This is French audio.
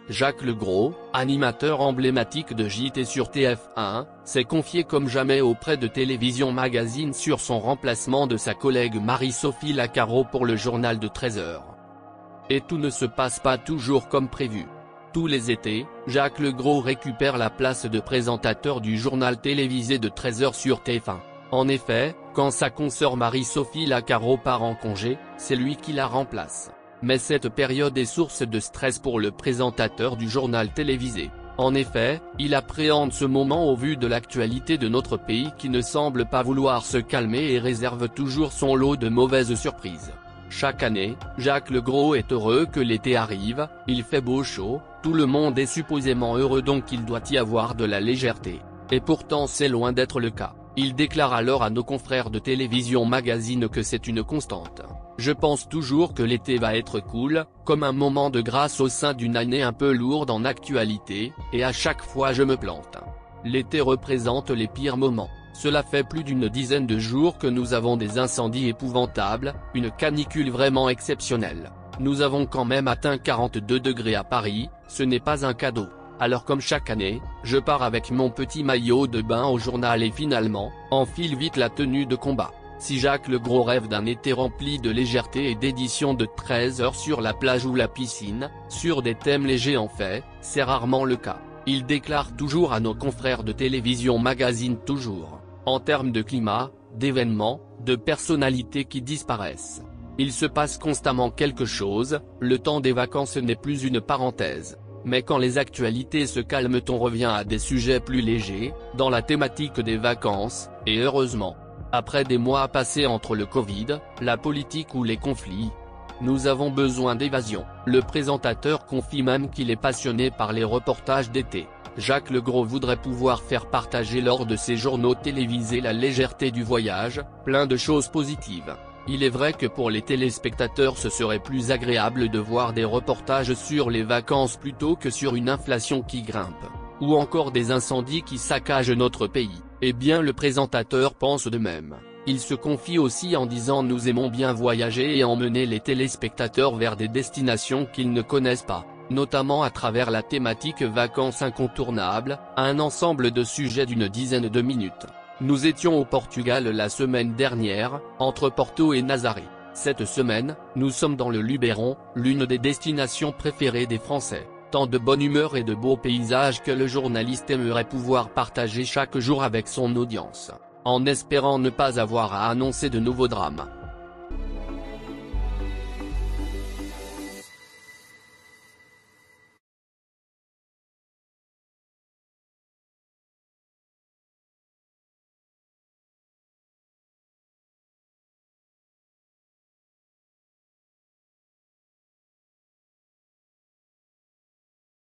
Jacques Legros, animateur emblématique de JT sur TF1, s'est confié comme jamais auprès de Télévision Magazine sur son remplacement de sa collègue Marie-Sophie Lacaro pour le journal de 13h. Et tout ne se passe pas toujours comme prévu. Tous les étés, Jacques Legros récupère la place de présentateur du journal télévisé de 13h sur TF1. En effet, quand sa consoeur Marie-Sophie Lacaro part en congé, c'est lui qui la remplace. Mais cette période est source de stress pour le présentateur du journal télévisé. En effet, il appréhende ce moment au vu de l'actualité de notre pays qui ne semble pas vouloir se calmer et réserve toujours son lot de mauvaises surprises. Chaque année, Jacques Legros est heureux que l'été arrive, il fait beau chaud, tout le monde est supposément heureux donc il doit y avoir de la légèreté. Et pourtant c'est loin d'être le cas. Il déclare alors à nos confrères de Télévision Magazine que c'est une constante. Je pense toujours que l'été va être cool, comme un moment de grâce au sein d'une année un peu lourde en actualité, et à chaque fois je me plante. L'été représente les pires moments. Cela fait plus d'une dizaine de jours que nous avons des incendies épouvantables, une canicule vraiment exceptionnelle. Nous avons quand même atteint 42 degrés à Paris, ce n'est pas un cadeau. Alors comme chaque année, je pars avec mon petit maillot de bain au journal et finalement, enfile vite la tenue de combat. Si Jacques Legros rêve d'un été rempli de légèreté et d'édition de 13h sur la plage ou la piscine, sur des thèmes légers en fait, c'est rarement le cas. Il déclare toujours à nos confrères de Télévision Magazine toujours, en termes de climat, d'événements, de personnalités qui disparaissent. Il se passe constamment quelque chose, le temps des vacances n'est plus une parenthèse. Mais quand les actualités se calment on revient à des sujets plus légers, dans la thématique des vacances, et heureusement. Après des mois passés entre le Covid, la politique ou les conflits, nous avons besoin d'évasion. Le présentateur confie même qu'il est passionné par les reportages d'été. Jacques Legros voudrait pouvoir faire partager lors de ses journaux télévisés la légèreté du voyage, plein de choses positives. Il est vrai que pour les téléspectateurs ce serait plus agréable de voir des reportages sur les vacances plutôt que sur une inflation qui grimpe, ou encore des incendies qui saccagent notre pays. Eh bien le présentateur pense de même. Il se confie aussi en disant « Nous aimons bien voyager et emmener les téléspectateurs vers des destinations qu'ils ne connaissent pas, notamment à travers la thématique vacances incontournables, un ensemble de sujets d'une dizaine de minutes. Nous étions au Portugal la semaine dernière, entre Porto et Nazaré. Cette semaine, nous sommes dans le Luberon, l'une des destinations préférées des Français. Tant de bonne humeur et de beaux paysages que le journaliste aimerait pouvoir partager chaque jour avec son audience, en espérant ne pas avoir à annoncer de nouveaux drames.